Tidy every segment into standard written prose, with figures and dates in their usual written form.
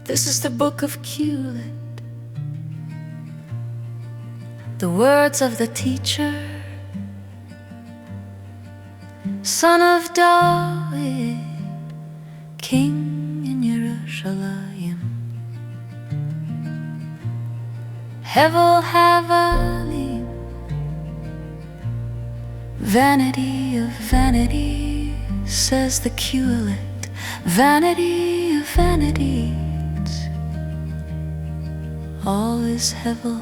This is the Book of Ecclesiastes, the words of the teacher, son of David, king in Jerusalem. Hevel havalim, vanity of vanity, says the Ecclesiastes. Vanity of vanities, all is hevel.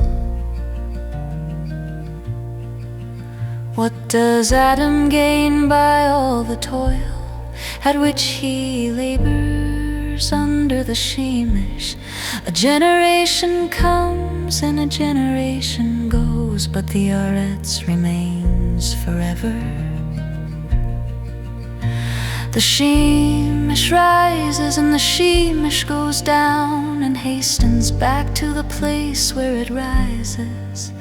What does Adam gain by all the toil at which he labors under the Shemesh? A generation comes and a generation goes, but the Aretz remains forever. The Shemesh rises and the Shemesh goes down and hastens back to the place where it rises.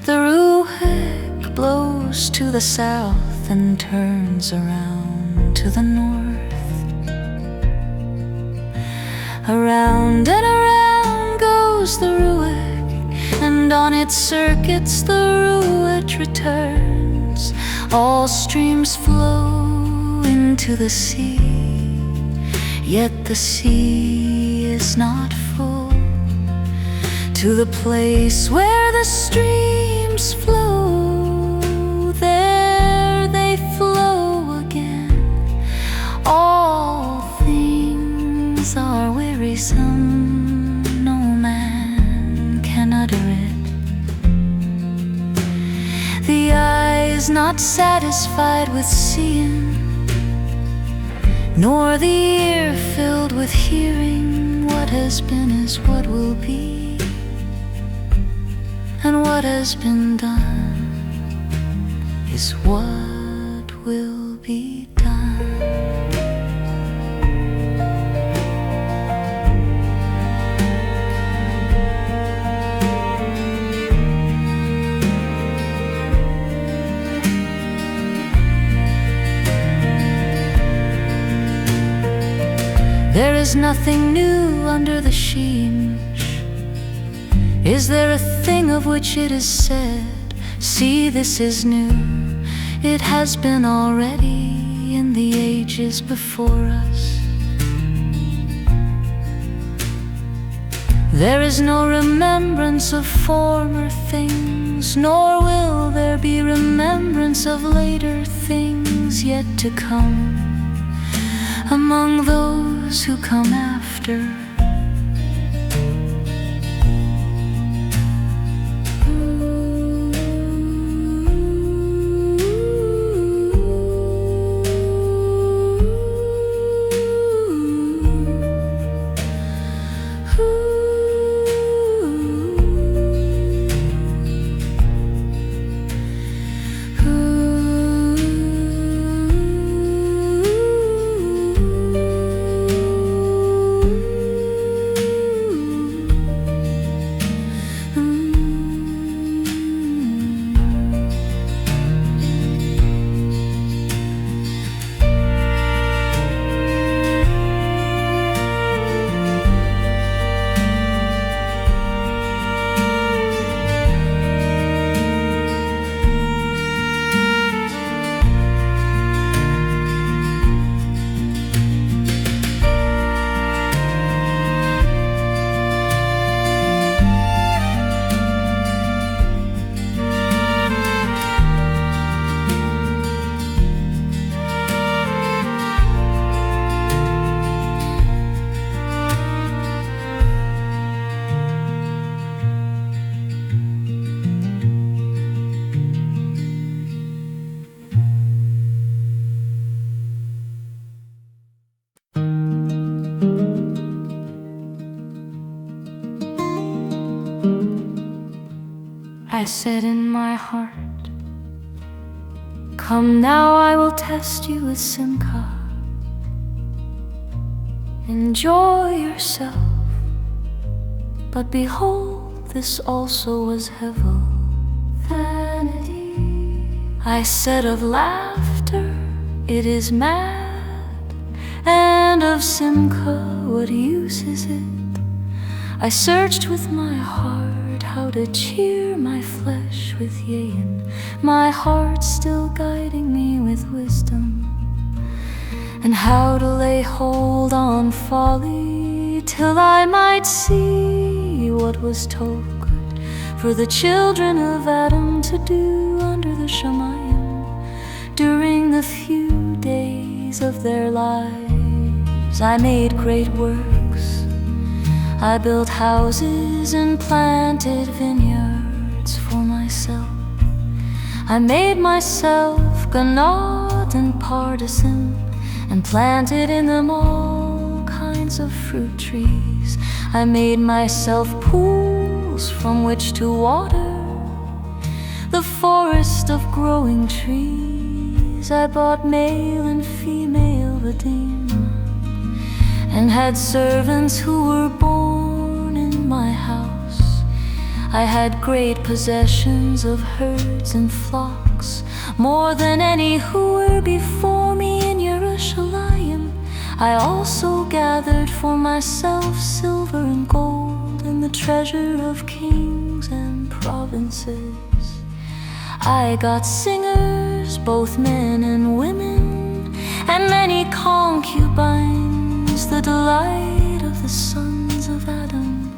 The Ruach blows to the south and turns around to the north. Around and around goes the Ruach, and on its circuits the Ruach returns. All streams flow into the sea, yet the sea is not full. To the place where the streams flow, there they flow again. All things are wearisome, no man can utter it. The eye is not satisfied with seeing, nor the ear filled with hearing. What has been is what will be, and what has been done is what will be done. There is nothing new under the Shemesh. Is there a thing of which it is said, see, this is new? It has been already in the ages before us. There is no remembrance of former things, nor will there be remembrance of later things yet to come among those who come after. I said in my heart, come now, I will test you with simcha. Enjoy yourself. But behold, this also was hevel. Vanity. I said of laughter, it is mad, and of simcha, what use is it? I searched with my heart how to cheer my flesh with yea, and my heart still guiding me with wisdom, and how to lay hold on folly till I might see what was told good for the children of Adam to do under the Shemayim during the few days of their lives. I made great works, I built houses and planted vineyards for myself. I made myself Ganad and Partisan, and planted in them all kinds of fruit trees. I made myself pools from which to water the forest of growing trees. I bought male and female vadim, and had servants who were born in my house. I had great possessions of herds and flocks, more than any who were before me in Yerushalayim. I also gathered for myself silver and gold, and the treasure of kings and provinces. I got singers, both men and women, and many concubines, the delight of the sons of Adam.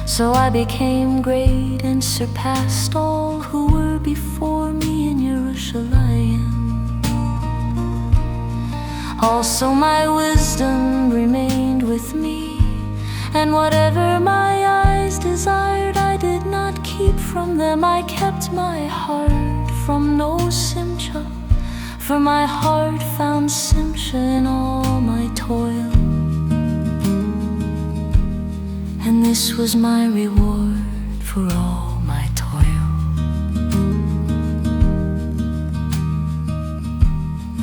So I became great and surpassed all who were before me in Yerushalayim. Also my wisdom remained with me, and whatever my eyes desired I did not keep from them. I kept my heart from no simcha, for my heart found simcha in all my toil. And this was my reward for all my toil.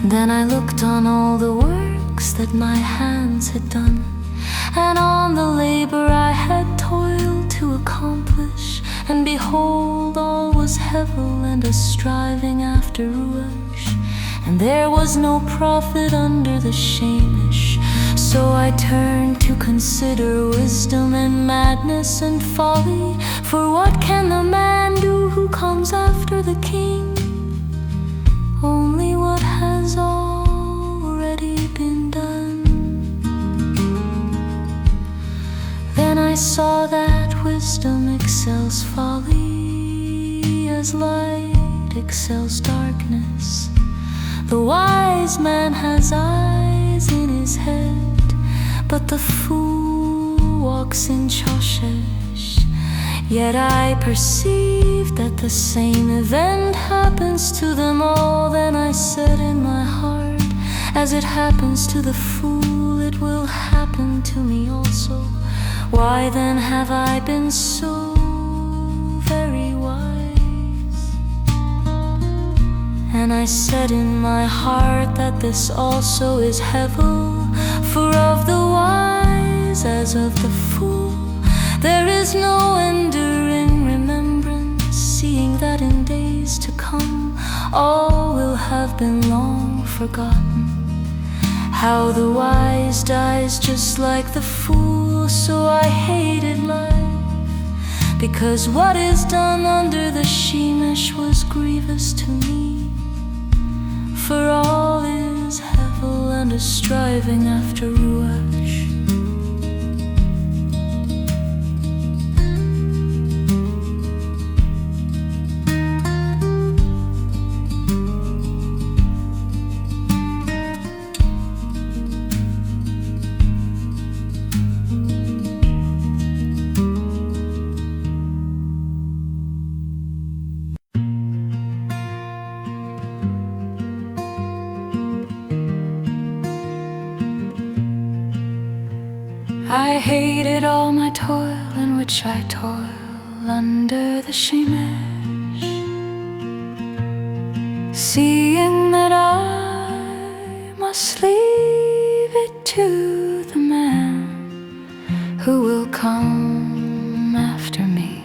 Then I looked on all the works that my hands had done, and on the labor I had toiled to accomplish, and behold, all was hevel and a striving after ruach, and there was no profit under the Shemesh. So I turned to consider wisdom and madness and folly, for what can the man do who comes after the king? Only what has already been done. Then I saw that wisdom excels folly, as light excels darkness. The wise man has eyes in his head, but the fool walks in Choshesh. Yet I perceive that the same event happens to them all. Then I said in my heart, as it happens to the fool, it will happen to me also. Why then have I been so very wise? And I said in my heart that this also is hevel, for of the wise as of the fool there is no enduring remembrance, seeing that in days to come all will have been long forgotten. How the wise dies just like the fool, so I hated life, because what is done under the Shemesh was grievous to me. For all is hevel and a striving after ruach. I hated all my toil in which I toil under the Shemesh, seeing that I must leave it to the man who will come after me,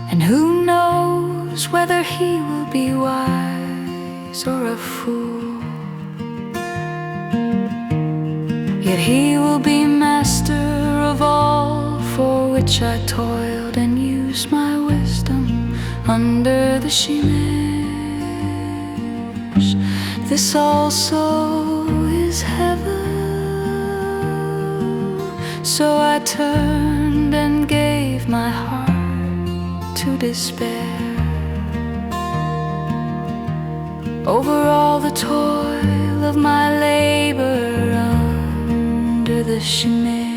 and who knows whether he will be wise or a fool. Yet he will be master of all for which I toiled and used my wisdom under the shemesh. This also is hevel. So I turned and gave my heart to despair over all the toil of my labor under the shemesh.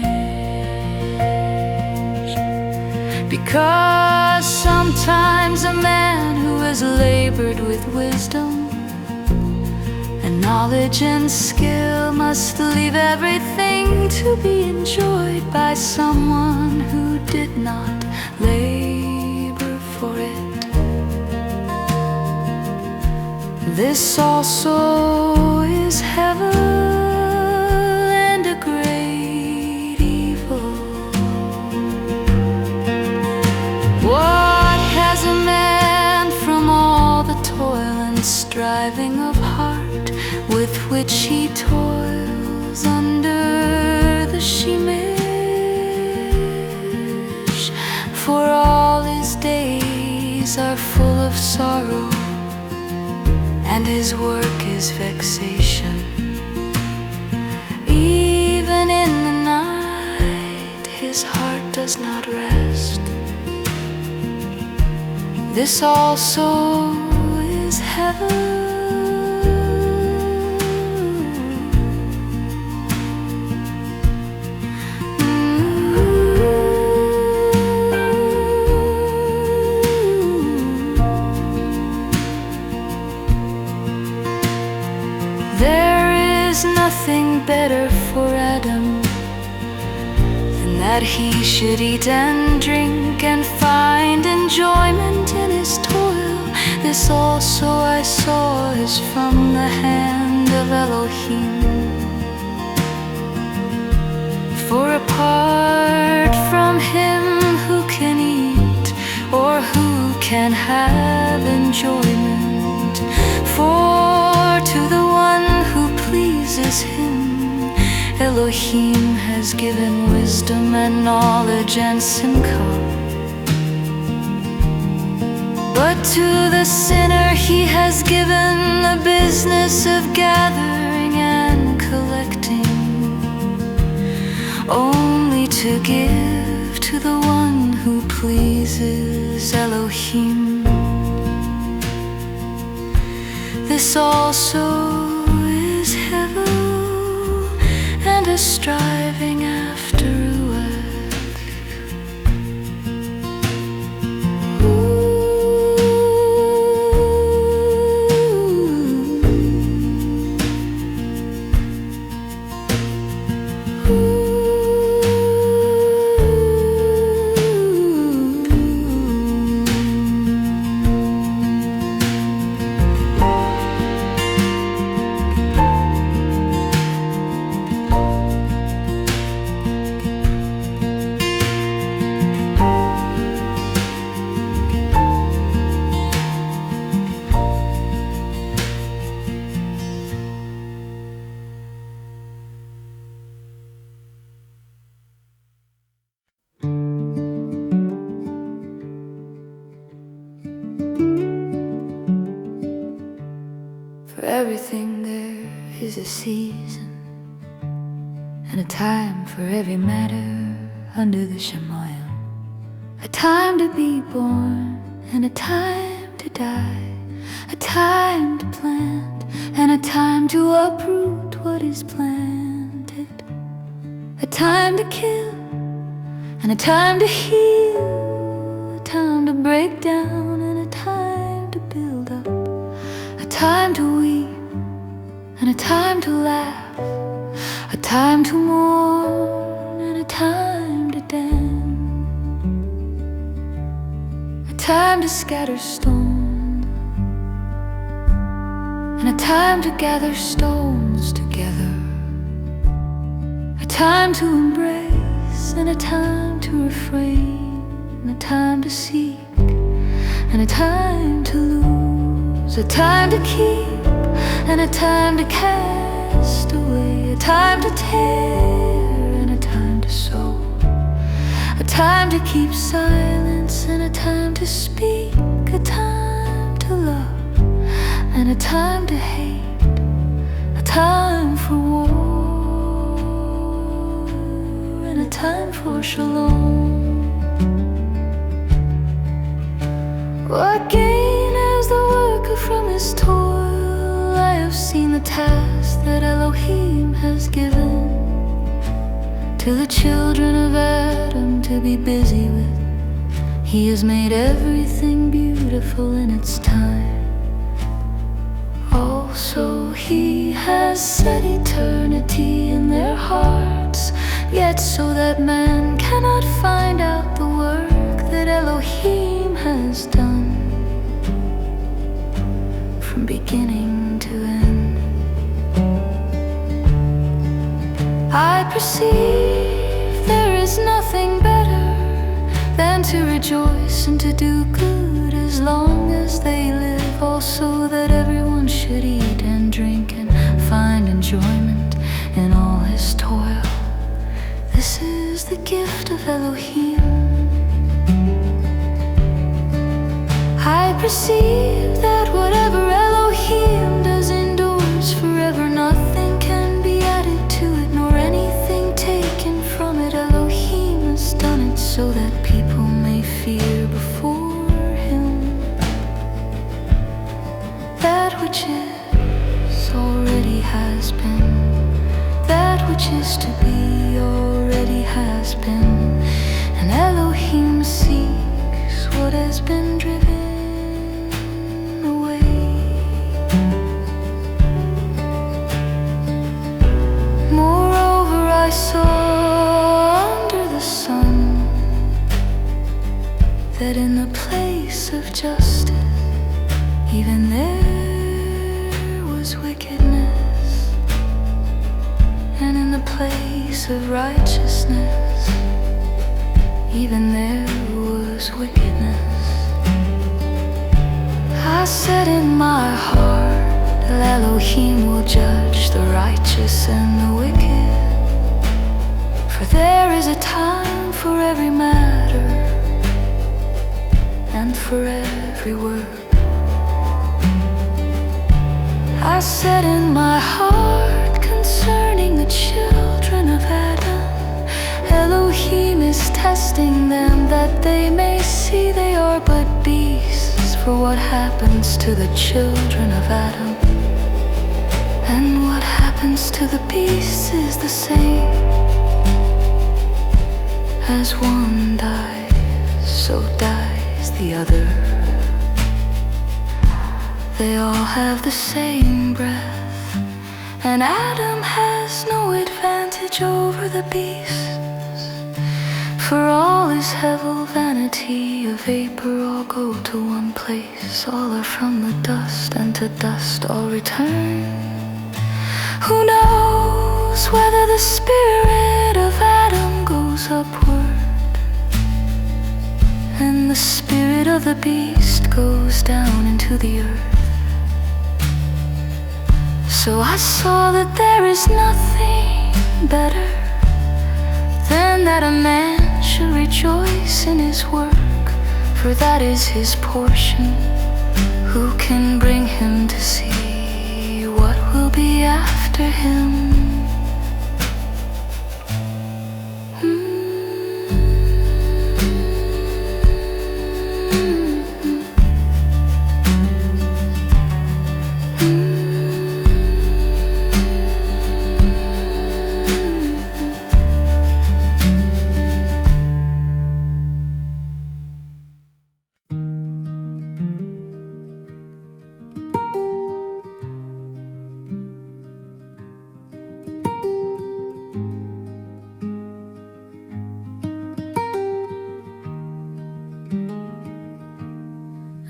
Because sometimes a man who has labored with wisdom and knowledge and skill must leave everything to be enjoyed by someone who did not labor for it. This also is hevel and a great evil. What has a man from all the toil and striving of heart with which he toils under the shemesh? For all his days are full of sorrow, and his work is vexation. Even in the night his heart does not rest. This also is hevel. Nothing better for Adam than that he should eat and drink and find enjoyment in his toil. This also I saw is from the hand of Elohim. For apart from him, who can eat or who can have enjoyment? For to the one who pleases him, Elohim has given wisdom and knowledge and simcha. But to the sinner he has given the business of gathering and collecting, only to give to the one who pleases Elohim. This also is hevel and a striving after ruach. For everything there is a season and a time for every matter under the Shemayim. A time to be born and a time to die, a time to plant and a time to uproot what is planted, a time to kill and a time to heal, a time to break down and a time to build up, a time to weep and a time to laugh, a time to mourn and a time to dance, a time to scatter stones and a time to gather stones together, a time to embrace and a time to refrain, and a time to seek and a time to lose, a time to keep and a time to cast away, a time to tear and a time to sow, time to keep silence and a time to speak, a time to love and a time to hate, a time for war and a time for shalom. What gain has the worker from his toil? I have seen the task that Elohim has given to the children of Adam to be busy with. He has made everything beautiful in its time. Also He has set eternity in their hearts, yet so that man cannot find out the work that Elohim has done from beginning to end. I perceive there is nothing better than to rejoice and to do good as long as they live. Also that everyone should eat and drink and find enjoyment in all his toil. This is the gift of Elohim. I perceive that whatever Elohim does endures forever. Nothing can be added to it, nor anything taken from it. Elohim has done it so that people may fear before Him. That which is already has been, that which is to be already has been, and Elohim seeks what has been driven. I saw under the sun that in the place of justice, even there was wickedness, and in the place of righteousness, even there was wickedness. I said in my heart, Elohim will judge the righteous and the wicked. For there is a time for every matter and for every word. I said in my heart concerning the children of Adam, Elohim is testing them that they may see they are but beasts. For what happens to the children of Adam and what happens to the beasts is the same. As one dies, so dies the other. They all have the same breath, and Adam has no advantage over the beasts. For all is hevel, vanity, a vapor, all go to one place. All are from the dust, and to dust all return. Who knows whether the spirit of Adam goes upward and the spirit of the beast goes down into the earth? So I saw that there is nothing better than that a man should rejoice in his work, for that is his portion. Who can bring him to see what will be after him?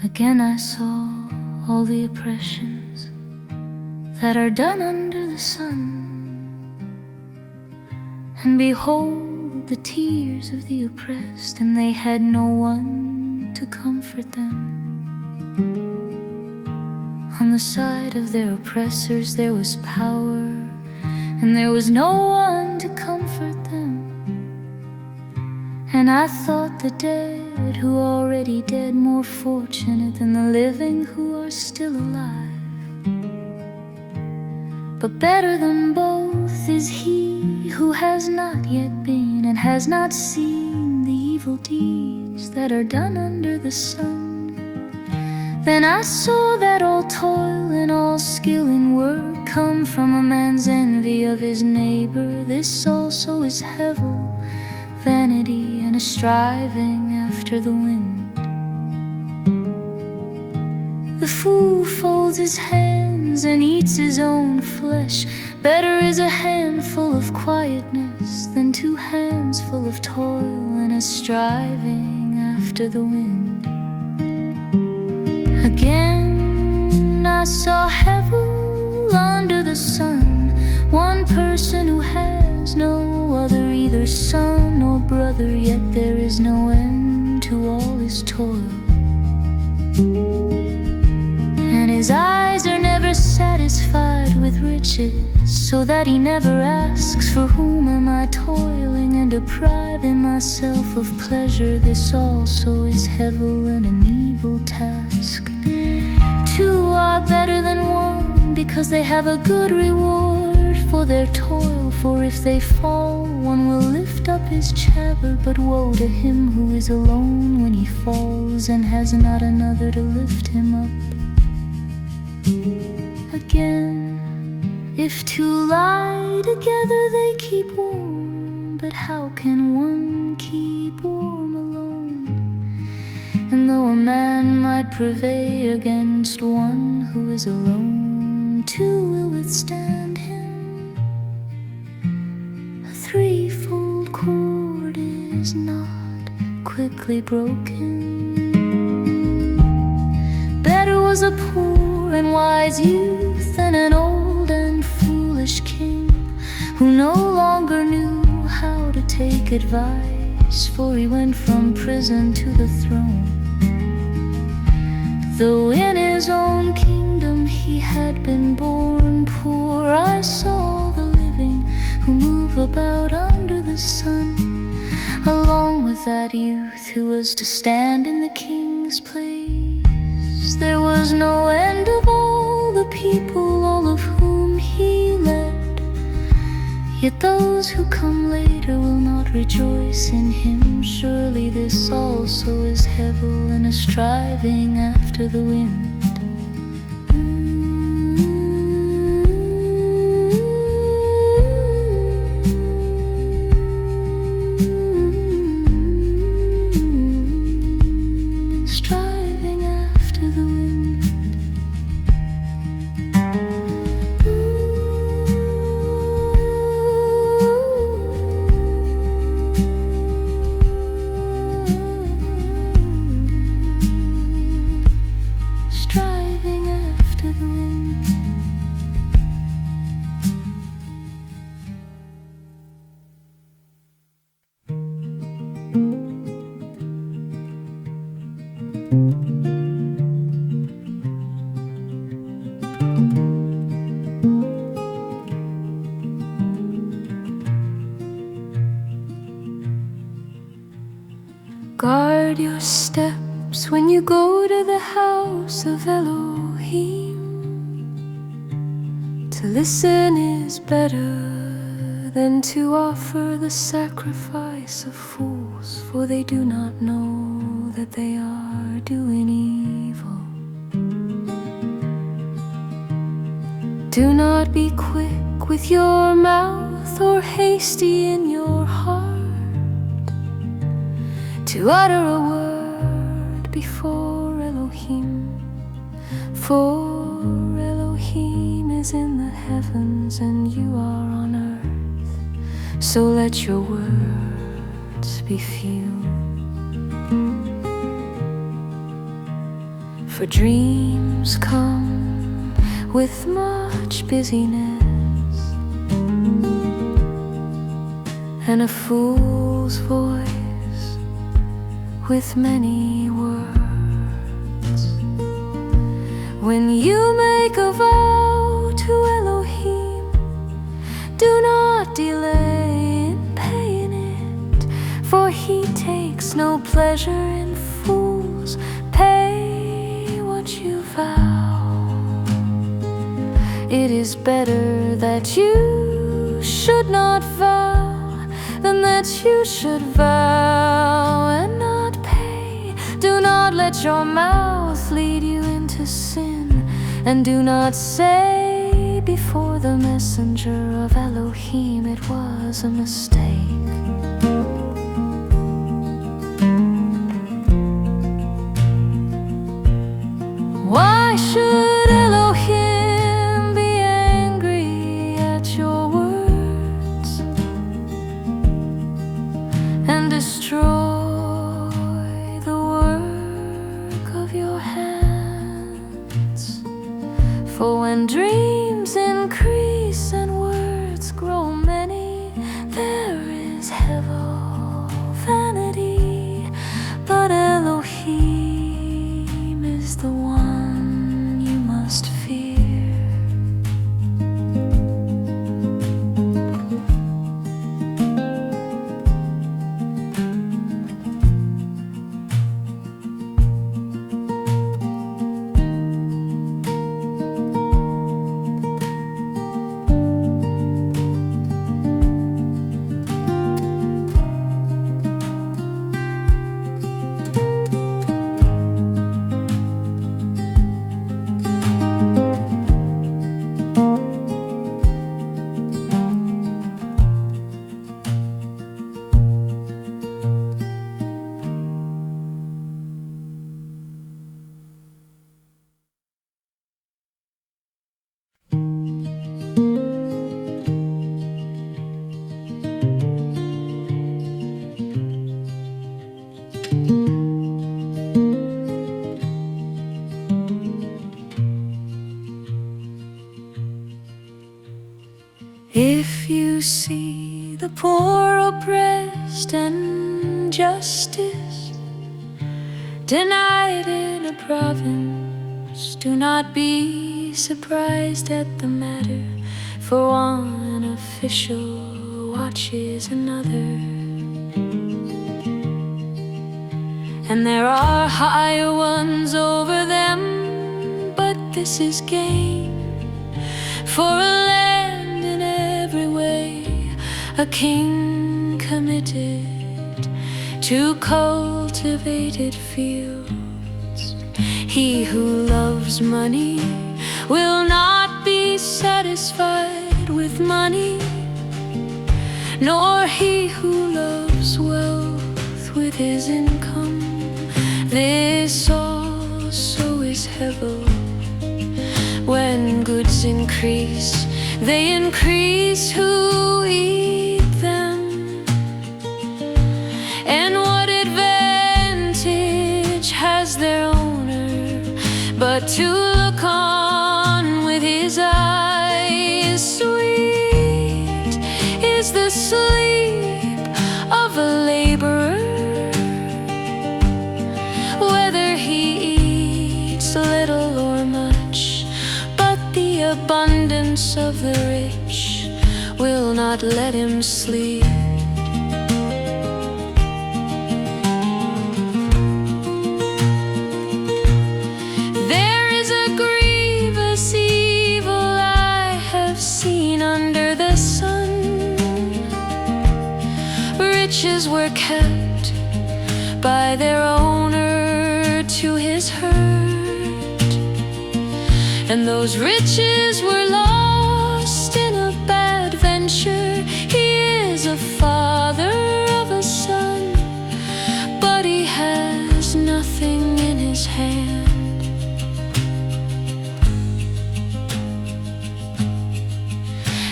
Again I saw all the oppressions that are done under the sun, and behold the tears of the oppressed, and they had no one to comfort them. On the side of their oppressors there was power, and there was no one to comfort them. And I thought the dead who are already dead more fortunate than the living who are still alive. But better than both is he who has not yet been and has not seen the evil deeds that are done under the sun. Then I saw that all toil and all skill in work come from a man's envy of his neighbor. This also is hevel, vanity, and a striving after the wind. The fool folds his hands and eats his own flesh. Better is a handful of quietness than 2 hands full of toil and a striving after the wind. Again I saw hevel under the sun, one person who has no other, either son or brother, yet there is no end to all his toil. And his eyes are never satisfied with riches, so that he never asks, for whom am I toiling and depriving myself of pleasure? This also is hevel and an evil task. 2 are better than 1, because they have a good reward for their toil. For if they fall, one will lift up his chatter, but woe to him who is alone when he falls and has not another to lift him up. Again, if 2 lie together they keep warm, but how can one keep warm alone? And though a man might prevail against one who is alone, 2 will withstand him. A 3-fold cord is not quickly broken. Better was a poor and wise youth than an old and foolish king who no longer knew how to take advice, for he went from prison to the throne. Though in his own kingdom he had been born poor, I saw the living who move about under the sun, along with that youth who was to stand in the king's place. There was no end of all the people, all of whom he led. Yet those who come later will not rejoice in him. Surely this also is hevel and a striving after the wind. Striving after the wind. Striving after the wind. Guard your steps when you go to the house of Elohim. To listen is better than to offer the sacrifice of fools, for they do not know that they are doing evil. Do not be quick with your mouth or hasty in your heart to utter a word before Elohim, for Elohim is in the heavens and you are on earth, so let your words be few. For dreams come with much busyness, and a fool's voice with many words. When you make a vow to Elohim, do not delay in paying it, for he takes no pleasure in fools. Pay what you vow. It is better that you should not vow than that you should vow and not pay. Do not let your mouth lead you into sin, and do not say before the messenger of Elohim it was a mistake. Why should Elohim be angry at your words and destroy the work of your hands? For when dreams increase and words grow many, there is hevel, vanity, but Elohim is the one you must fear. If you see the poor oppressed and justice denied in a province, do not be surprised at the matter, for one official watches another. And there are higher ones over them, but this is gain for a land in every way, a king committed to cultivated fields. He who loves money will not be satisfied with money, nor he who loves wealth with his income. This also is hevel. When goods increase, they increase who eat them. And what advantage has their owner but to look on with his eyes? Sweet is the sleep of a laborer, whether he eats little or much, but the abundance of the rich will not let him sleep. There is a grievous evil I have seen under the sun. Riches were kept by their owner to his hurt, and those riches were lost in a bad venture. He is a father of a son, but he has nothing in his hand.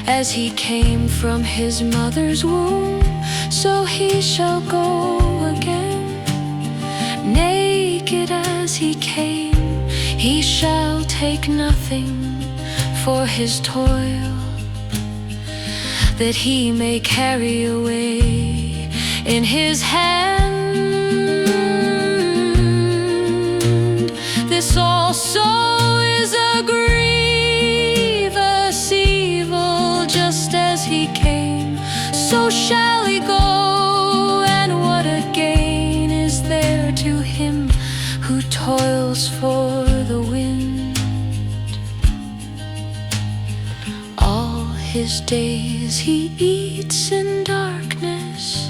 As he came from his mother's womb, so he shall go again. Naked as he came, he shall take nothing for his toil, that he may carry away in his hand. This also is a grievous evil. Just as he came, so shall he go, and what his days he eats in darkness,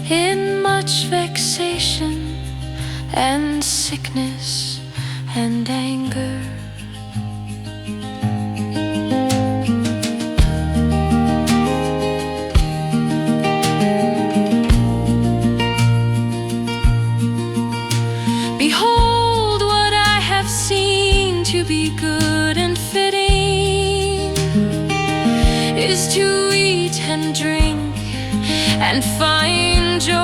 in much vexation and sickness and anger. Behold, what I have seen to be good and fitting is to eat and drink and find joy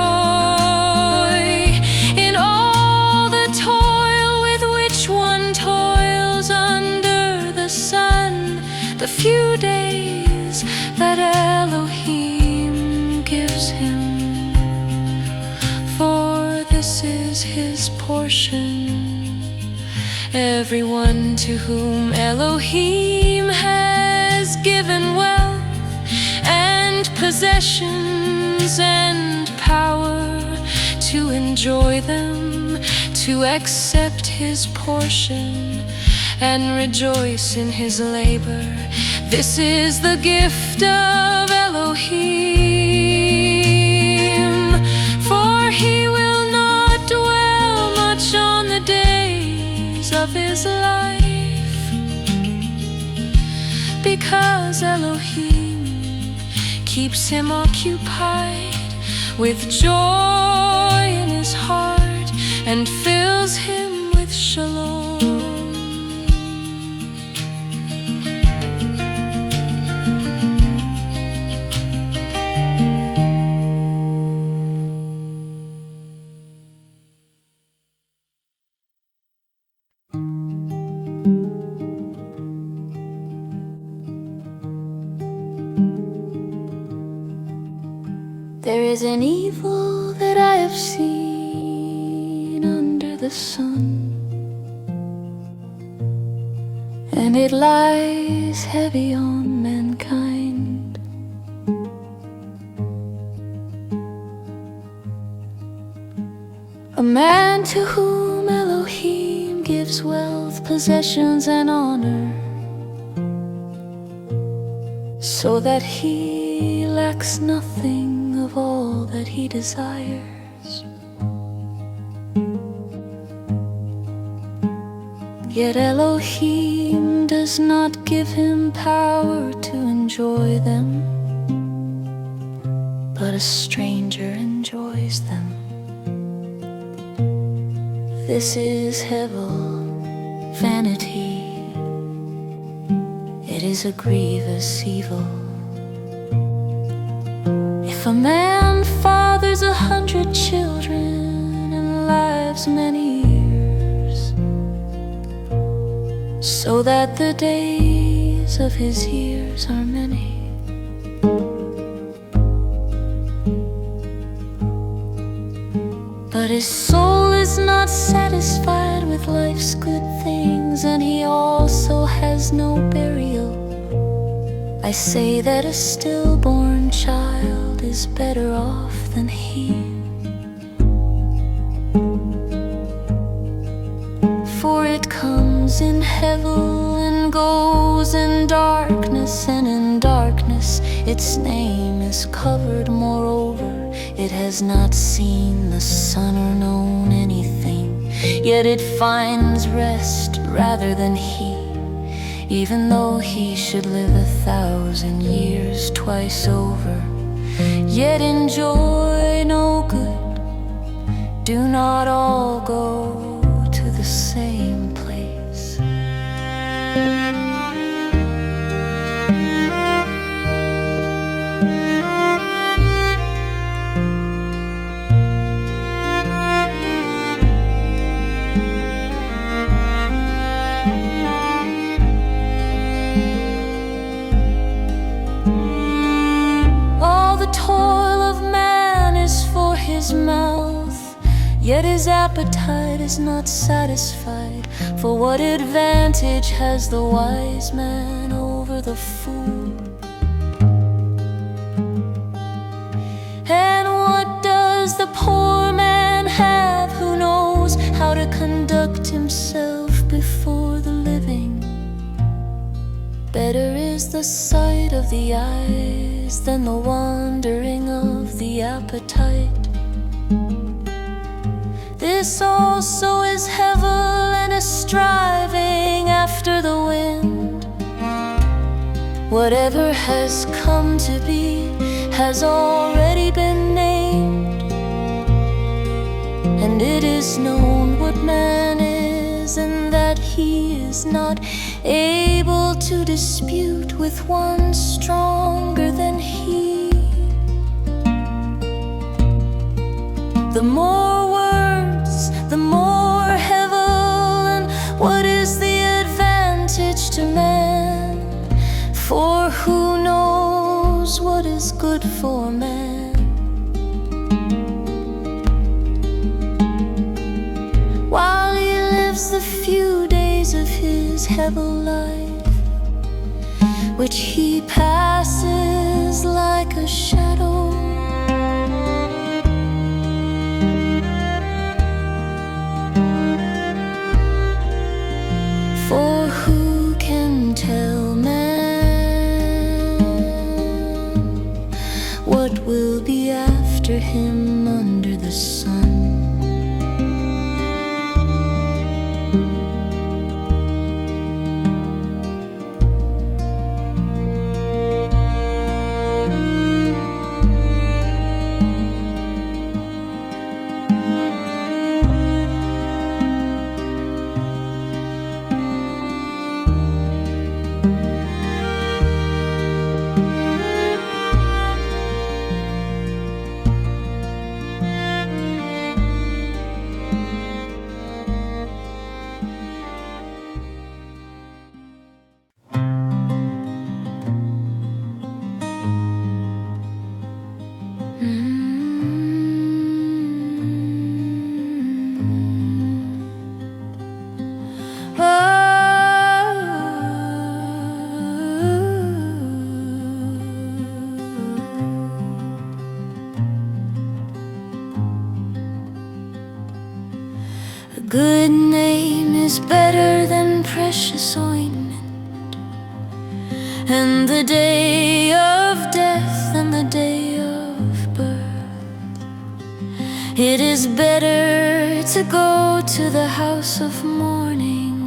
in all the toil with which one toils under the sun, the few days that Elohim gives him. For this is his portion. Everyone to whom Elohim has given wealth and possessions and power to enjoy them, to accept his portion and rejoice in his labor. This is the gift of Elohim, for he will not dwell much on the days of his life, because Elohim keeps him occupied with joy in his heart and fills him with shalom. There is an evil that I have seen under the sun, and it lies heavy on mankind. A man to whom Elohim gives wealth, possessions, and honor, so that he lacks nothing of all that he desires. Yet Elohim does not give him power to enjoy them, but a stranger enjoys them. This is hevel, vanity. It is a grievous evil. If a man fathers 100 children and lives many years, so that the days of his years are many, but his soul is not satisfied with life's good things, and he also has no burial, I say that a stillborn child is better off than he. For it comes in hevel and goes in darkness, and in darkness its name is covered. Moreover, it has not seen the sun or known anything, yet it finds rest rather than he, even though he should live 1,000 years twice over, yet enjoy no good. Do not all go to the same place. His mouth, yet his appetite is not satisfied. For what advantage has the wise man over the fool? And what does the poor man have who knows how to conduct himself before the living? Better of the eyes than the wandering of the appetite. This also is hevel and a striving after the wind. Whatever has come to be has already been named, and it is known what man is, and that he is not able to dispute with one stronger than he. The more words, the more hevel, and what is the advantage to man? For who knows what is good for man? While he lives the few days of his hevel life, which he passes like a shadow, for who can tell man what will be after him under the sun? A good name is better than precious ointment, and the day of death and the day of birth. It is better to go to the house of mourning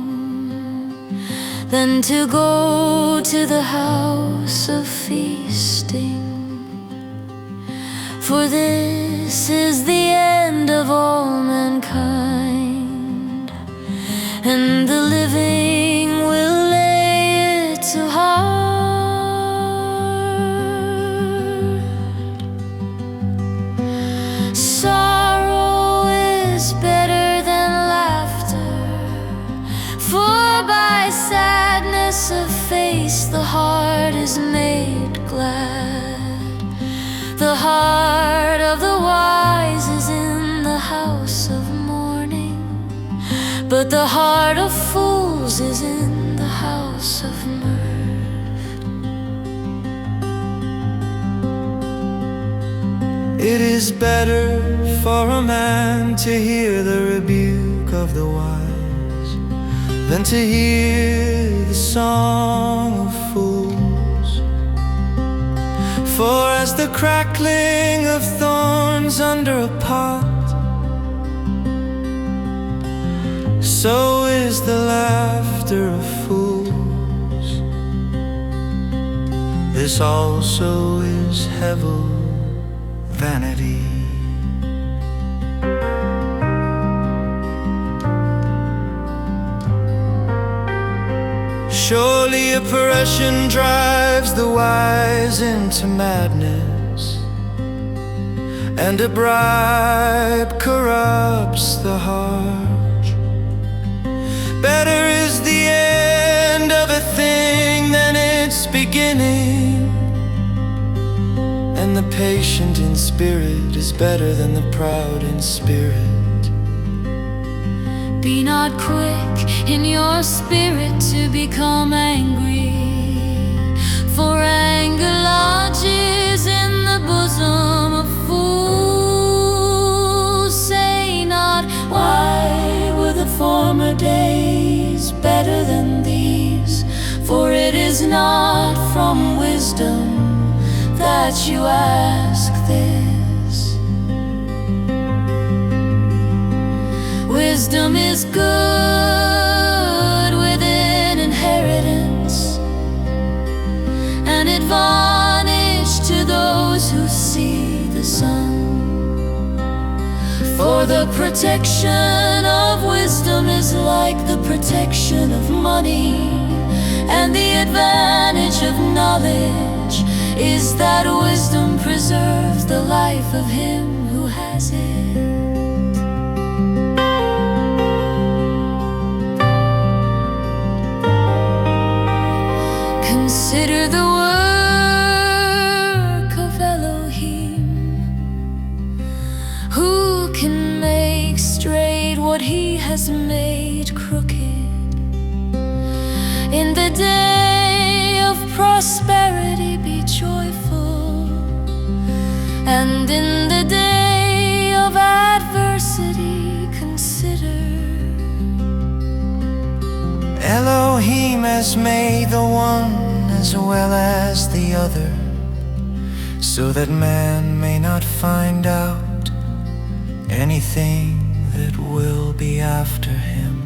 than to go to the house of feasting. For this is the end of all mankind, and the living will lay it to heart. Sorrow is better than laughter, for by sadness of face the heart is made glad. The heart of the wise is in the house of mourning, but the heart of fools is in the house of mirth. It is better for a man to hear the rebuke of the wise than to hear the song of fools. For as the crackling of thorns under a pot, so is the laughter of fools. This also is hevel, vanity. Surely oppression drives the wise into madness, and a bribe corrupts the heart. Better is the end of a thing than its beginning, and the patient in spirit is better than the proud in spirit. Be not quick in your spirit to become angry, for anger lodges in the bosom of fools. Say not, why were the former days better than these? For it is not from wisdom that you ask this. Wisdom is good with an inheritance, an advantage to those who see the sun. For the protection of wisdom is like the protection of money, and the advantage of knowledge is that wisdom preserves the life of him who has it. Consider the work of Elohim, who can make straight what he has made crooked. In the day of prosperity be joyful, and in the day of adversity consider. Elohim has made the one as well as the other, so that man may not find out anything that will be after him.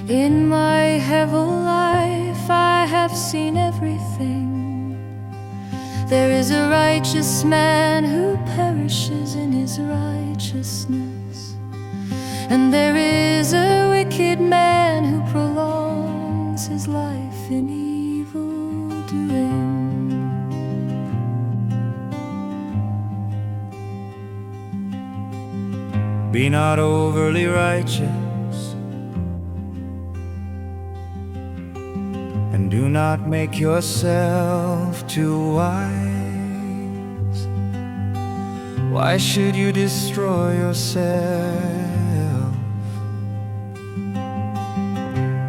In my hevel life I have seen everything. There is a righteous man who perishes in his righteousness, and there is a wicked man who prolongs his life in evil doing. Be not overly righteous, and do not make yourself too wise. Why should you destroy yourself?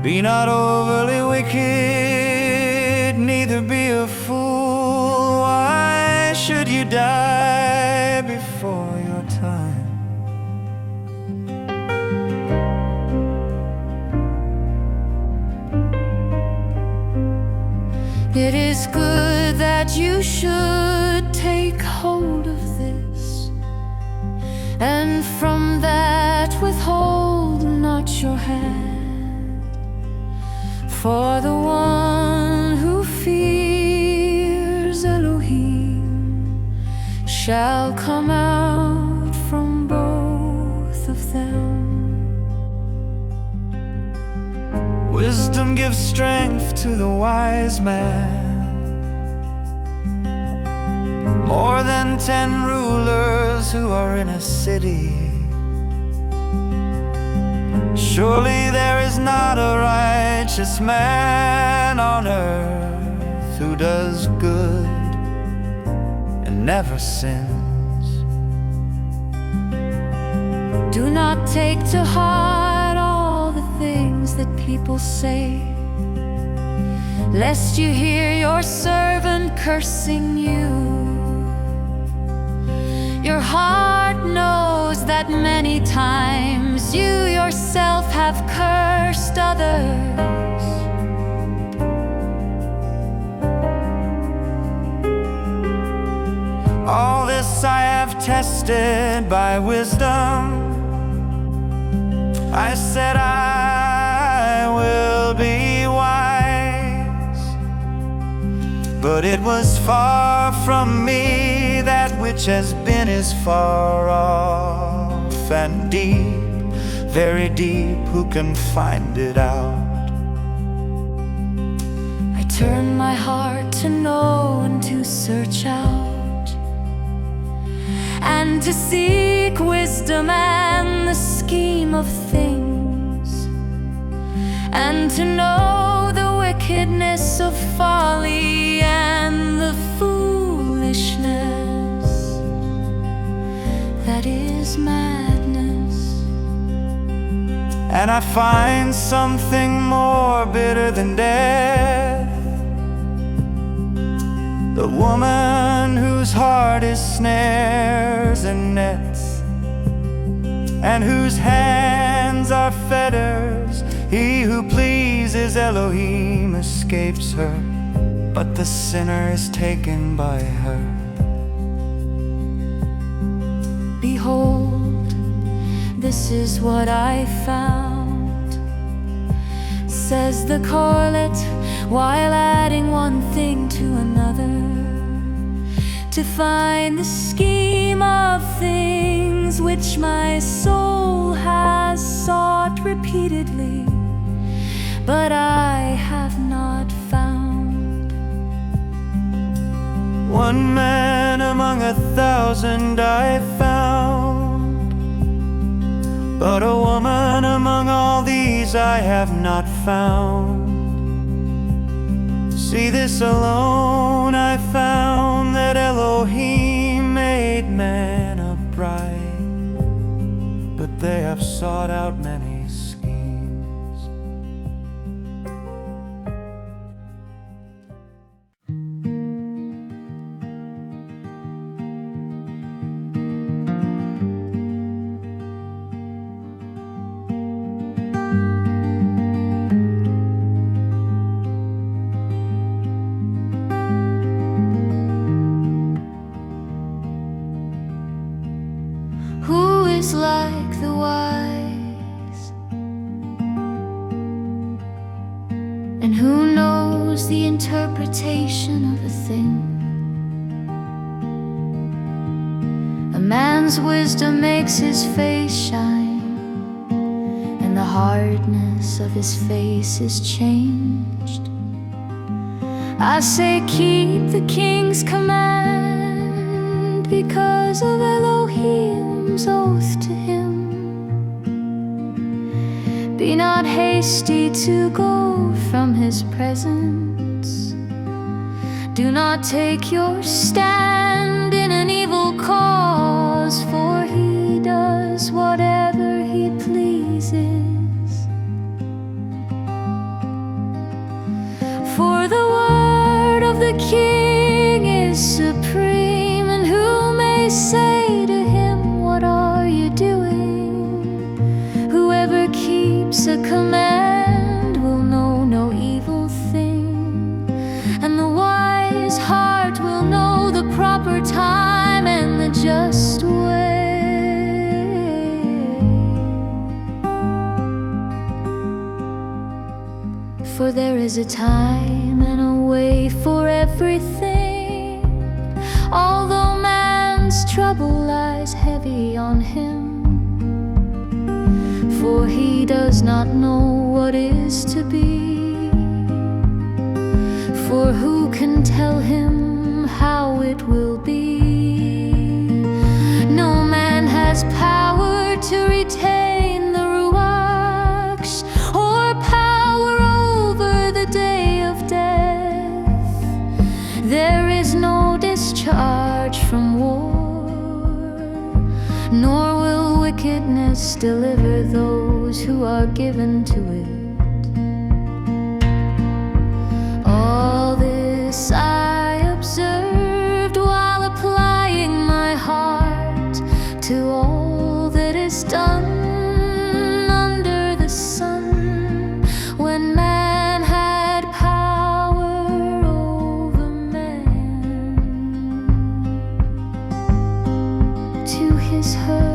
Be not overly wicked, neither be a fool. Why should you die before your time? It is good that you should take hold of this, and from that withhold not your hand. For the one who fears Elohim shall come out from both of them. Wisdom gives strength to the wise man, more than 10 rulers who are in a city. Surely there is not a righteous man on earth who does good and never sins. Do not take to heart all the things that people say, lest you hear your servant cursing you. Your heart knows that many times you yourself have cursed others. All this I have tested by wisdom. I said I will be wise, But it was far from me. That which has been is far off and deep, very deep. Who can find it out? I turn my heart to know and to search out, and to seek wisdom and the scheme of things, and to know the wickedness of folly and the foolishness that is madness. And I find something more bitter than death, the woman whose heart is snares and nets, and whose hands are fetters. He who pleases Elohim escapes her, but the sinner is taken by her. Behold, this is what I found, says the correlate, while adding one thing to another, to find the scheme of things which my soul has sought repeatedly, but I have not found. One man among 1,000 I found, but a woman among all these I have not found. See, this alone I found, that Elohim made man a bride, but they have sought out many schemes. Who is like the wise, and who knows the interpretation of a thing? A man's wisdom makes his face shine, and the hardness of his face is changed. I say keep the king's command, because of Elohim's oath to him. Be not hasty to go from his presence. Do not take your stand in an evil cause, for he does whatever he pleases. For the word of the king is supreme, and who may say to him, what are you doing? Whoever keeps a command will know no evil thing, and the wise heart will know the proper time and the just way. For there is a time and a way for everything, although man's trouble lies heavy on him. For he does not know what is to be. For who can tell him how it will be? No man has power to retain the ruachs, or power over the day of death. There is no discharge from war, nor will wickedness deliver those who are given to it. All this I observed while applying my heart to all that is done under the sun, when man had power over man, to his hurt.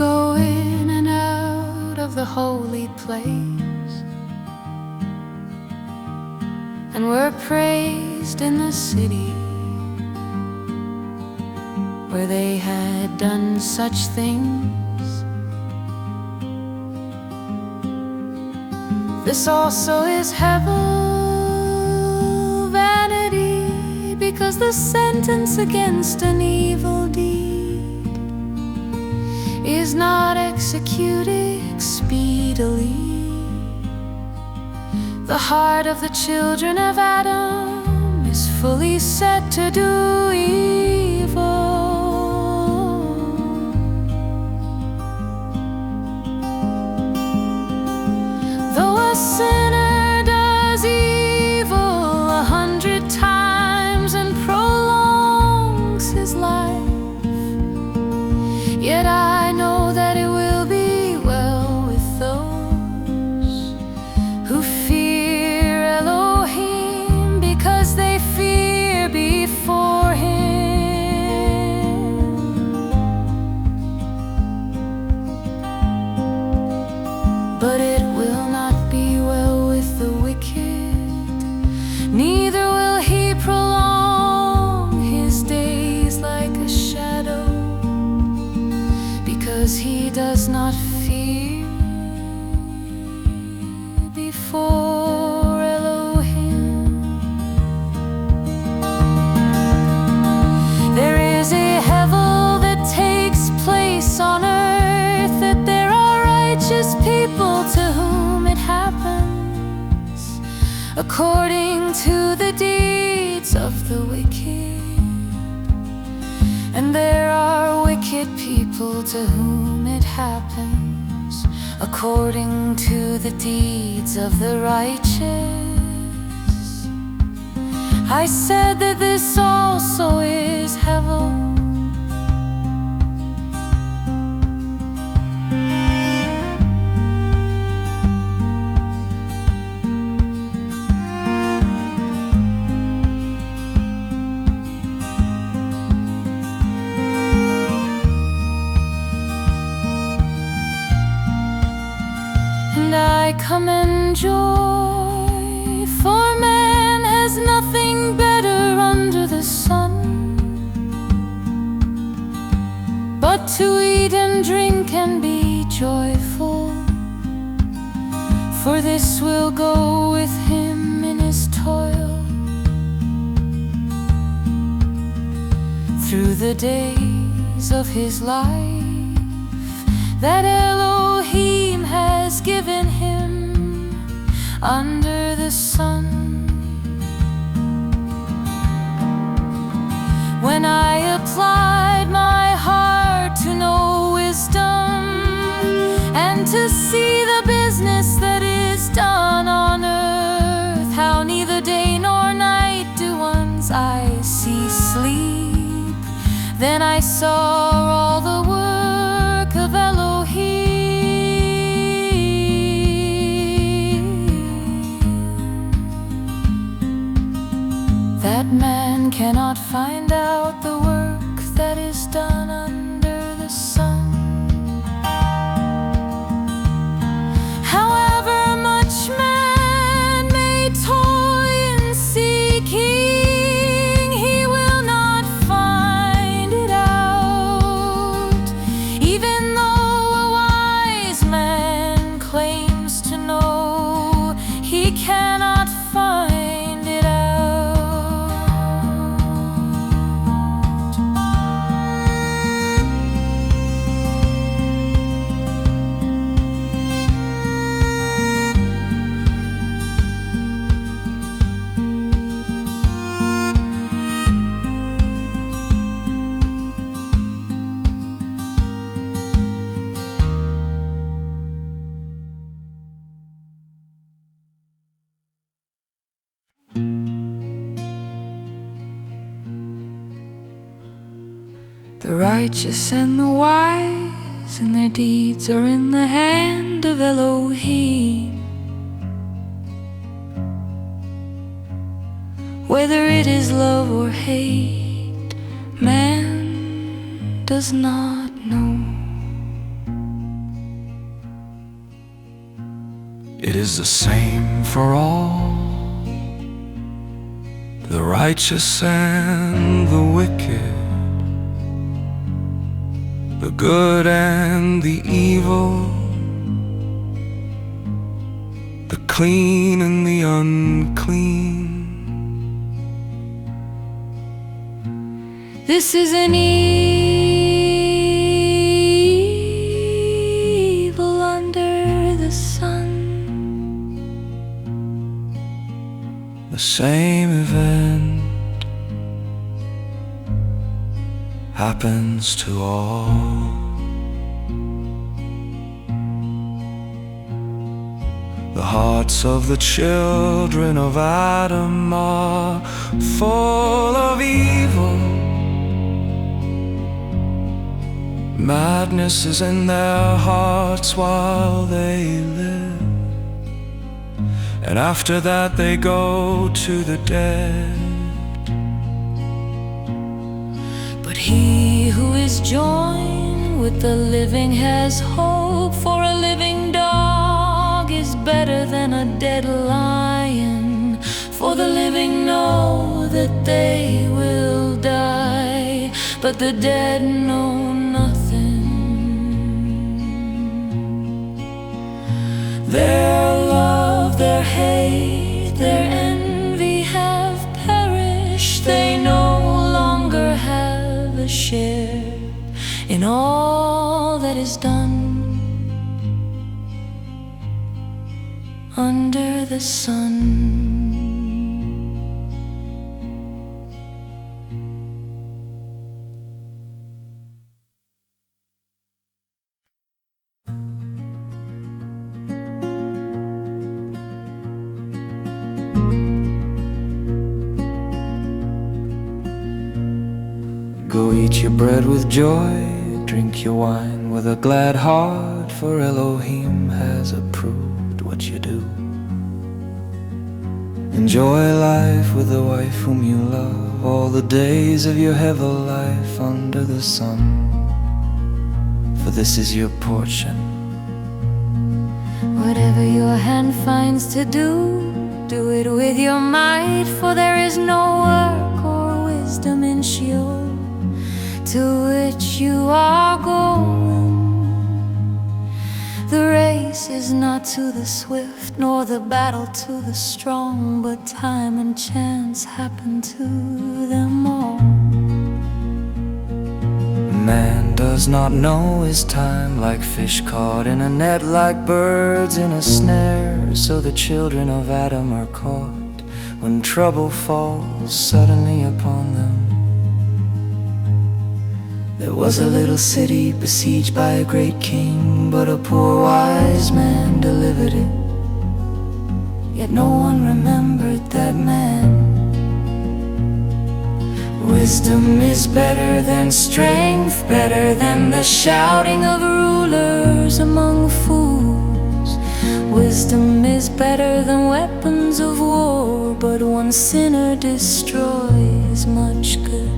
go in and out of the holy place, and were praised in the city where they had done such things. This also is hevel, vanity, because the sentence against an evil deed is not executed speedily. The heart of the children of Adam is fully set to do evil. Though a sinner does evil 100 times and prolongs his life, yet I know that it will be well with those who fear Elohim, because they fear before him. But it will not be well with the wicked, neither will he prolong his days like a shadow, because he does not fear before Elohim. There is a hevel that takes place on earth, that there are righteous people to whom it happens according to the deeds of the wicked, and there are wicked people to whom it happens according to the deeds of the righteous. I said that this also is hevel. And I come in joy, for man has nothing better under the sun but to eat and drink and be joyful, for this will go with him in his toil through the days of his life that Elohim has given him under the sun. When I applied my heart to know wisdom and to see the business that is done on earth, how neither day nor night do one's eyes see sleep, then I saw all the work of Elohim, that man cannot find out the work that is done under the sun. However much man may toil in seeking, he will not find it out, even though a wise man claims to know, he cannot find it out. The righteous and the wise, and their deeds are in the hand of Elohim. Whether it is love or hate, man does not know. is the same for all, the righteous and the wicked, the good and the evil, the clean and the unclean. This is an evil under the sun. The same event happens to all. The hearts of the children of Adam are full of evil. Madness is in their hearts while they live, and after that they go to the dead. But he who is joined with the living has hope, for a living dog is better than a dead lion. For the living know that they will die, but the dead know nothing. Their love, their hate, their envy have perished. They no longer have a share in all that is done under the sun. Go eat your bread with joy, drink your wine with a glad heart, for Elohim has approved what you do. Enjoy life with the wife whom you love, all the days of your hevel life under the sun, for this is your portion. Whatever your hand finds to do, do it with your might, for there is no work or wisdom in Sheol to which you are going. The race is not to the swift, nor the battle to the strong, but time and chance happen to them all. Man does not know his time, like fish caught in a net, like birds in a snare. So the children of Adam are caught when trouble falls suddenly upon them. There was a little city besieged by a great king, but a poor wise man delivered it. Yet no one remembered that man. Wisdom is better than strength, better than the shouting of rulers among fools. Wisdom is better than weapons of war, but one sinner destroys much good.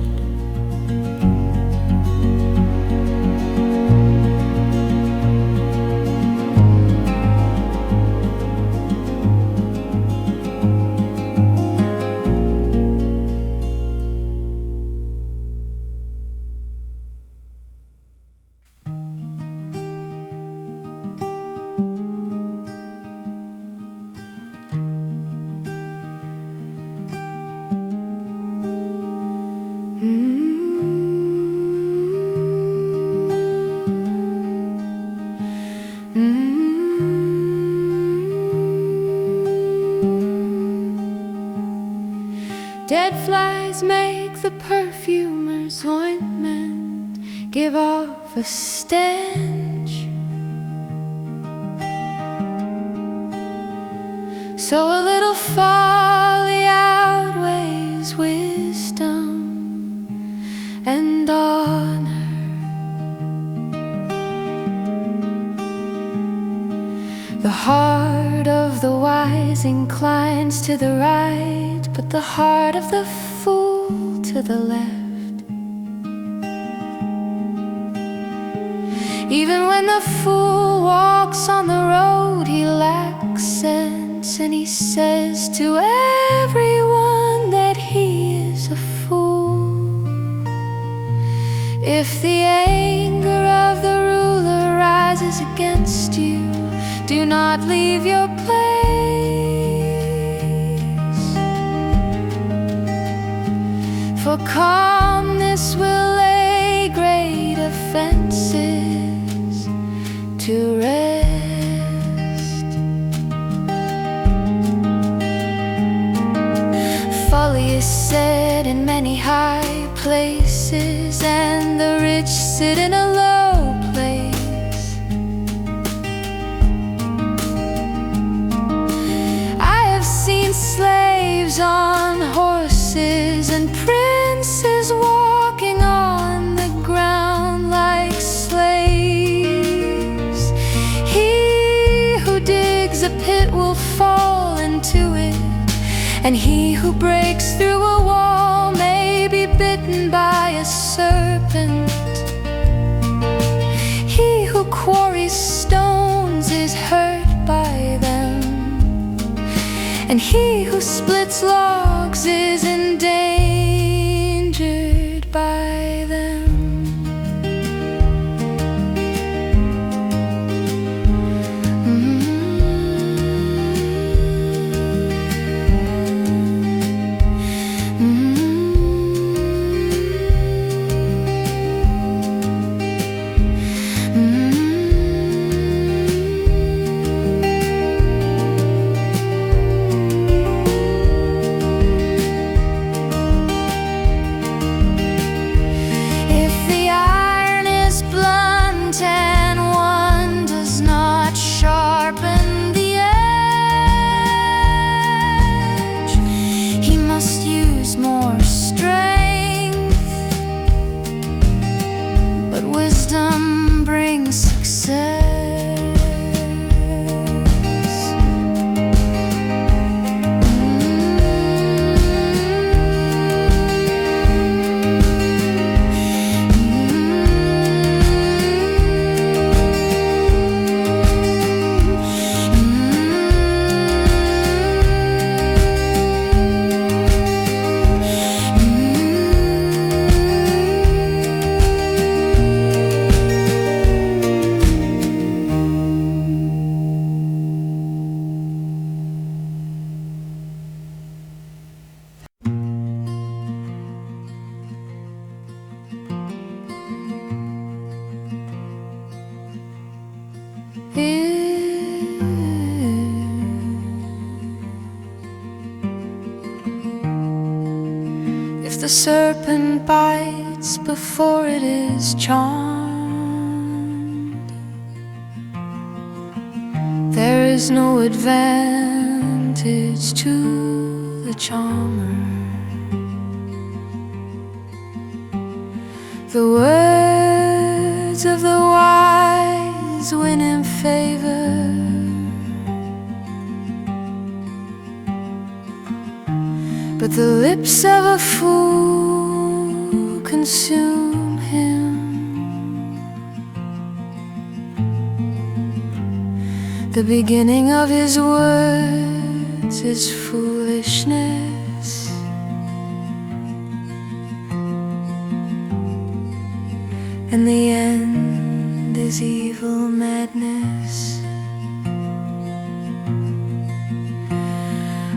Dead flies make the perfumer's ointment give off a stench. So a little folly outweighs wisdom and honor. The heart of the wise inclines to the right, but the heart of the fool to the left. Even when the fool walks on the road, he lacks accents, and he says to everyone that he is a fool. If the anger of the ruler rises against you, do not leave your place. For calmness will lay great offenses to rest. Folly is said in many high places, and the rich sit in a low place. I have seen slaves on horses and princes walking on the ground like slaves. He who digs a pit will fall into it, and he who breaks through a wall may be bitten by a serpent. He who quarries stones is hurt by them, and he who splits logs is endangered by them. If the serpent bites before it is charmed, there is no advantage to the charmer. The words of the wise win in favor, but the lips of a fool consume him. The beginning of his words is foolishness, and the end is evil madness.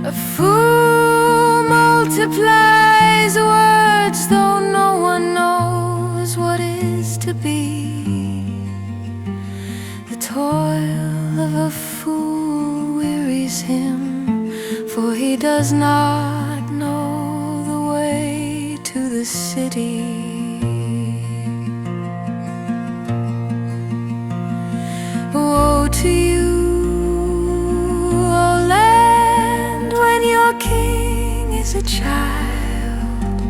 A fool multiplies words, though no one knows what is to be. The toil of a fool wearies him, for he does not know the way to the city. Woe to you, O land, when your king is a child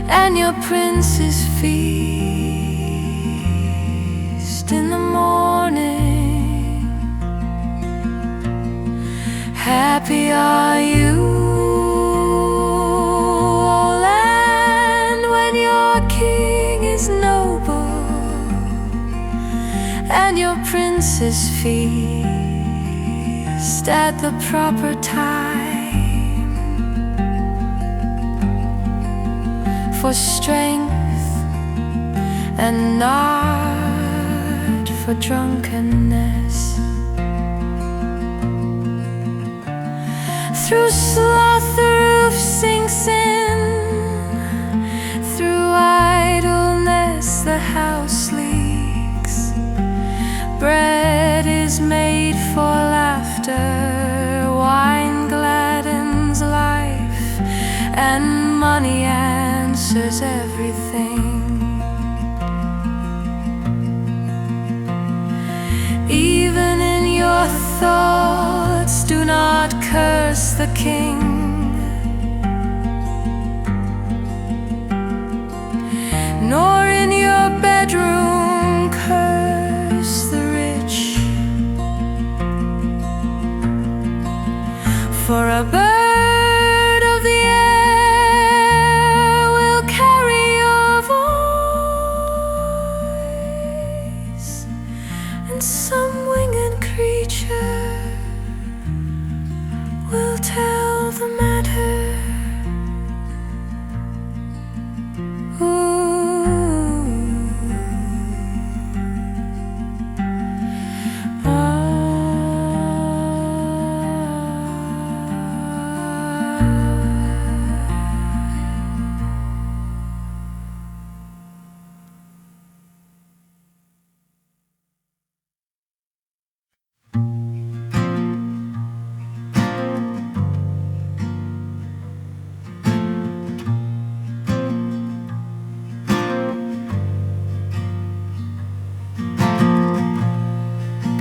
and your princes feast in the morning. Happy are you, O land, when your king is noble and your princes feast just at the proper time, for strength and not for drunkenness. Through sloth the roof sinks in, through idleness the house leaks. Bread is made for laughter, wine gladdens life, and money answers everything. Even in your thoughts, do not curse the king, nor in your bedroom curse the rich. For a bird of the air will carry your voice, and some winged creature will tell the matter.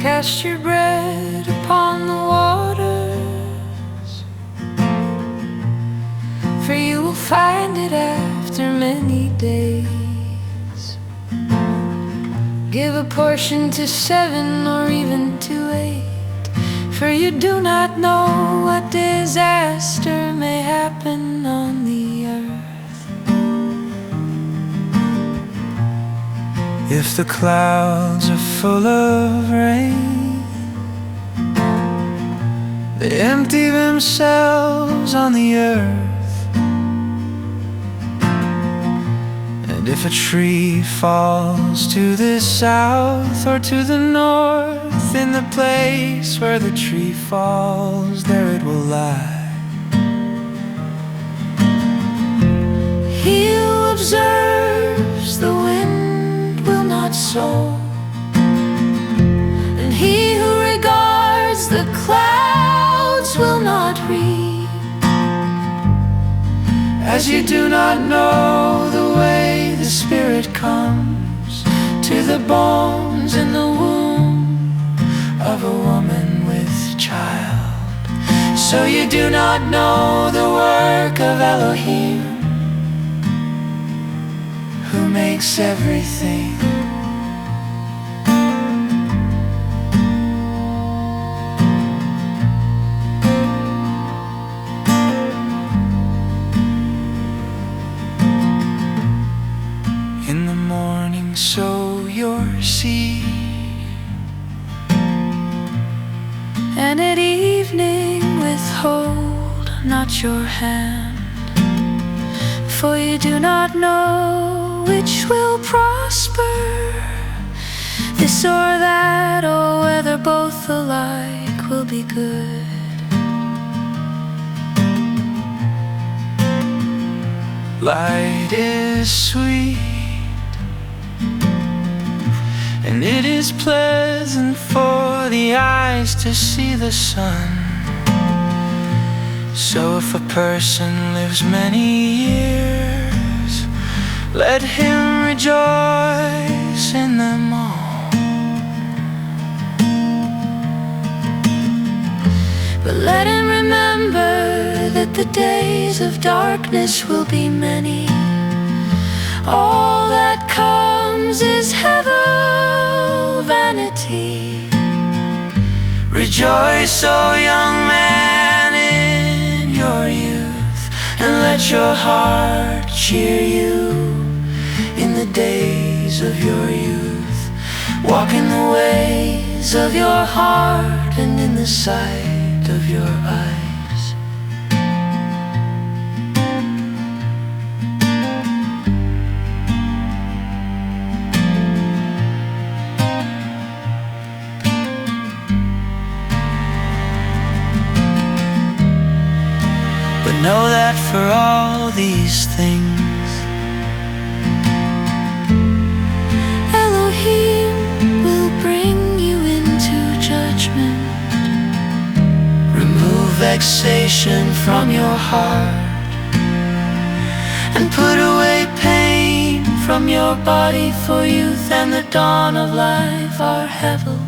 Cast your bread upon the waters, for you will find it after many days. Give a portion to 7 or even to 8, for you do not know what disaster may happen on the earth. If the clouds are full of rain, they empty themselves on the earth. And if a tree falls to the south or to the north, in the place where the tree falls, there it will lie. He who observes the wind will not sow, and he who regards the clouds will not reap. As you do not know the way the Spirit comes to the bones in the womb of a woman with child, so you do not know the work of Elohim, who makes everything. In the morning sow your seed, and at evening withhold not your hand, for you do not know which will prosper, this or that, or whether both alike will be good. light is sweet, and it is pleasant for the eyes to see the sun. So if a person lives many years, let him rejoice in them all. But let him remember that the days of darkness will be many. All that comes is hevel, vanity. Rejoice, O young man, in your youth, and let your heart cheer you in the days of your youth. Walk in the ways of your heart and in the sight of your eyes. But know that for all these things, Elohim will bring you into judgment. remove vexation from your heart, and put away pain from your body, for youth and the dawn of life are hevel.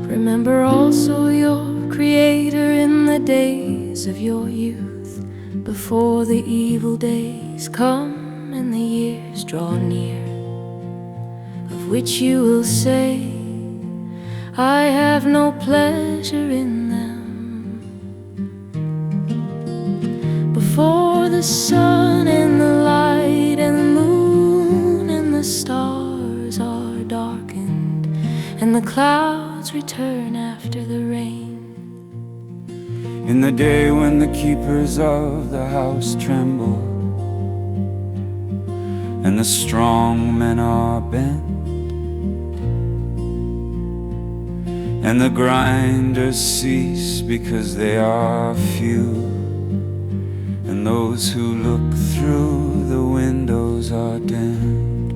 Remember also your Creator in the days of your youth, before the evil days come and the years draw near, of which you will say, I have no pleasure in them. Before the sun and the light and the moon and the stars are darkened, and the clouds return after the rain. In the day when the keepers of the house tremble, and the strong men are bent, and the grinders cease because they are few, and those who look through the windows are dimmed,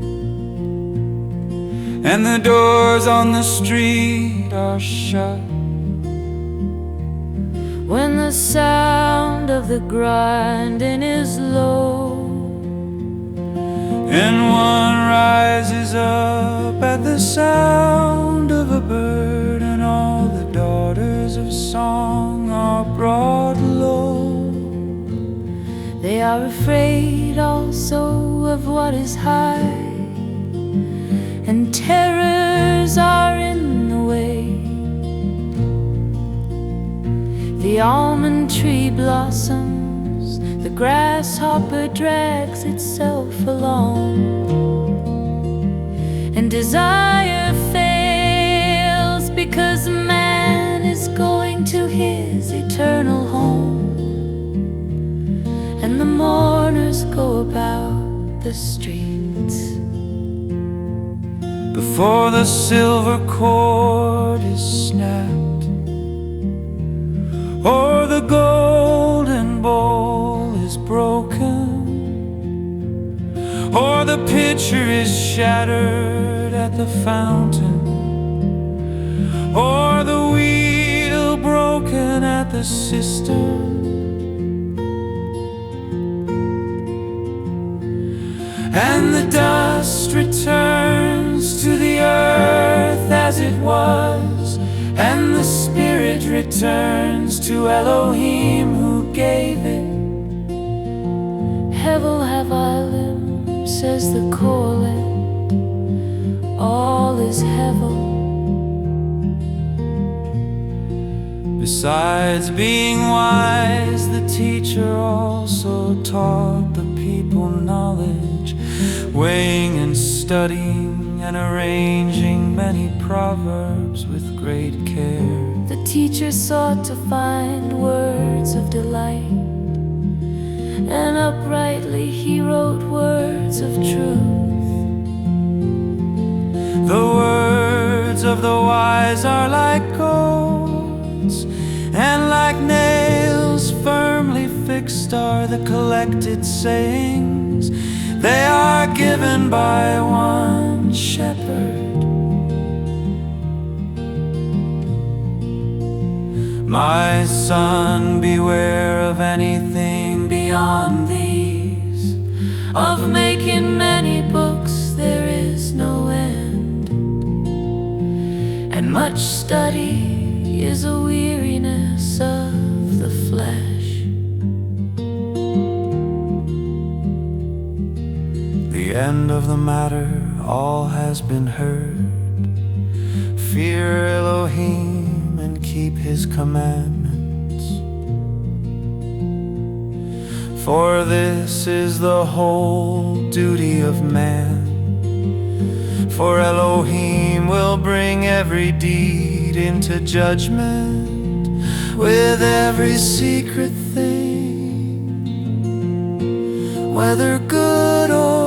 and the doors on the street are shut. When the sound of the grinding is low, and one rises up at the sound of a bird, and all the daughters of song are brought low. they are afraid also of what is high, and terrors are in the way. The almond tree blossoms, the grasshopper drags itself along, and desire fails because man is going to his eternal home, and the mourners go about the streets. Before the silver cord is snapped, or the golden bowl is broken, or the pitcher is shattered at the fountain, or the wheel broken at the cistern, and the dust returns to the earth as it was, and the spirit returns to Elohim who gave it. Hevel Havalim, says the corlet, all is hevel. Besides being wise, the teacher also taught the people knowledge, weighing and studying and arranging many proverbs with great care. The teacher sought to find words of delight, and uprightly he wrote words of truth. The words of the wise are like cords, and like nails firmly fixed are the collected sayings. They are given by one shepherd. My son, beware of anything beyond these. Of making many books there is no end, and much study is a weariness of the flesh. The end of the matter, all has been heard. Fear Elohim and keep his commandments, for this is the whole duty of man. For Elohim will bring every deed into judgment, with every secret thing, whether good or